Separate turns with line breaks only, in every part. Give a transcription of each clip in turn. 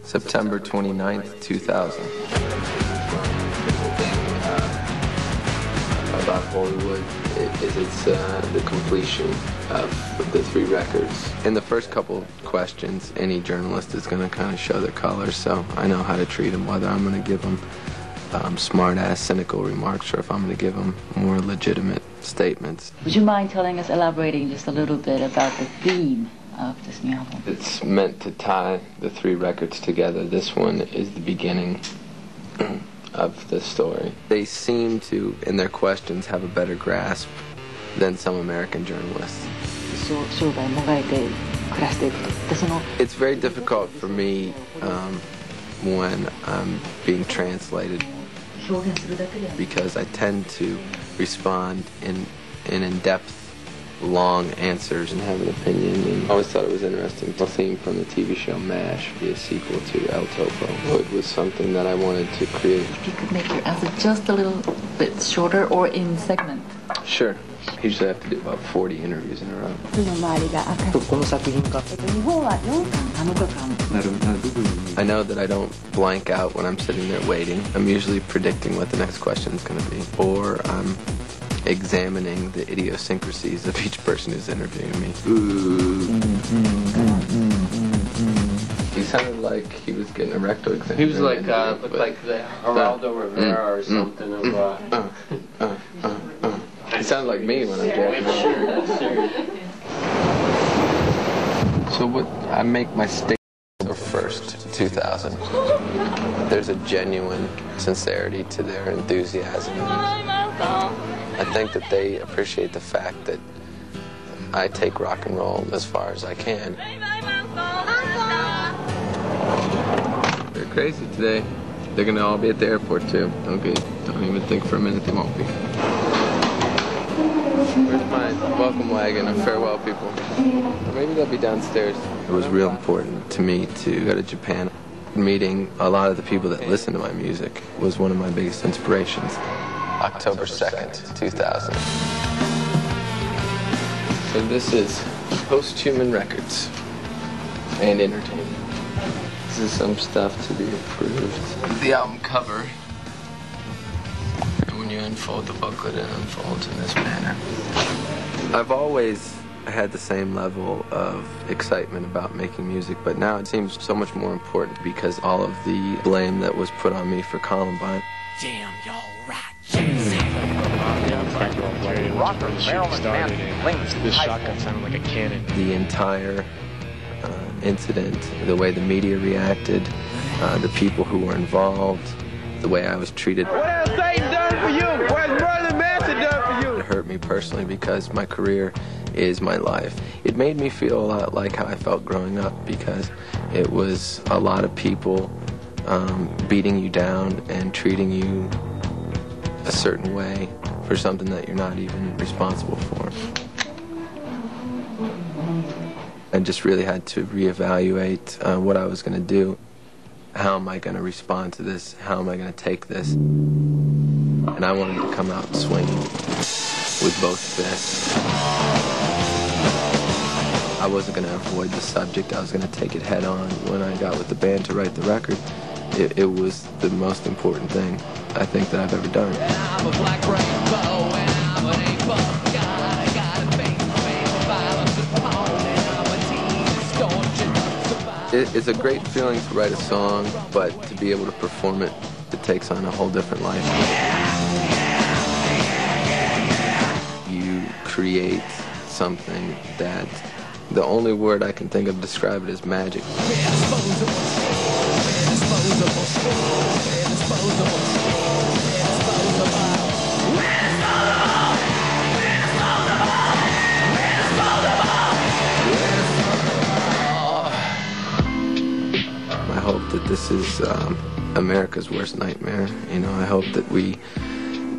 September 29th, 2000. About Hollywood is it's the completion of the 3 records. In the first couple questions, any journalist is going to kind of show their colors, so I know how to treat them, whether I'm going to give them smart-ass, cynical remarks or if I'm going to give them more legitimate statements.
Would you mind telling us, elaborating just a little bit about the theme of this new album?
It's meant to tie the 3 records together. This one is the beginning of the story. They seem to, in their questions, have a better grasp than some American journalists. It's very difficult for me when I'm being translated because I tend to respond in in-depth, long answers and have an opinion. And I always thought it was interesting. The theme from the TV show MASH, be a sequel to El Topo. It was something that I wanted to create.
If you could make your answer just a little bit shorter or in segment.
Sure. I usually have to do about 40 interviews in a row. I know that I don't blank out when I'm sitting there waiting. I'm usually predicting what the next question is going to be, or I'm examining the idiosyncrasies of each person who's interviewing me. He sounded like he was getting a rectal exam.
He was like, looked like the Geraldo Rivera or something of,
He sounded like me when I'm jacking So what, I make my statement the first 2000. There's a genuine sincerity to their enthusiasm. I think that they appreciate the fact that I take rock and roll as far as I can. They're crazy today. They're gonna all be at the airport too. Okay, don't even think for a minute they won't be. Where's my welcome wagon of farewell people? Or maybe they'll be downstairs. It was real important to me to go to Japan. Meeting a lot of the people that listen to my music was one of my biggest inspirations. October 2nd, 2000. So this is Post-Human Records and Entertainment. This is some stuff to be approved. The album cover, when you unfold the booklet, it unfolds in this manner. I've always had the same level of excitement about making music, but now it seems so much more important because all of the blame that was put on me for Columbine.
Damn, y'all right.
Rocker Marilyn Manson.
This shotgun sounded like a cannon.
The entire incident, the way the media reacted, the people who were involved, the way I was treated.
What has Satan done for you? What has Marilyn Manson done for you?
It hurt me personally because my career is my life. It made me feel a lot like how I felt growing up because it was a lot of people beating you down and treating you a certain way for something that you're not even responsible for. I just really had to reevaluate what I was going to do. How am I going to respond to this? How am I going to take this? And I wanted to come out swinging with both fists. I wasn't going to avoid the subject. I was going to take it head on. When I got with the band to write the record, it was the most important thing I think that I've ever done. It's a great feeling to write a song, but to be able to perform it, it takes on a whole different life. You create something that the only word I can think of to describe it is magic. I hope that this is America's worst nightmare. You know, I hope that we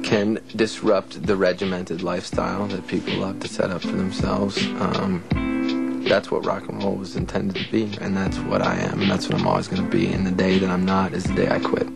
can disrupt the regimented lifestyle that people love to set up for themselves. That's what rock and roll was intended to be, and that's what I am, and that's what I'm always going to be. And the day that I'm not is the day I quit.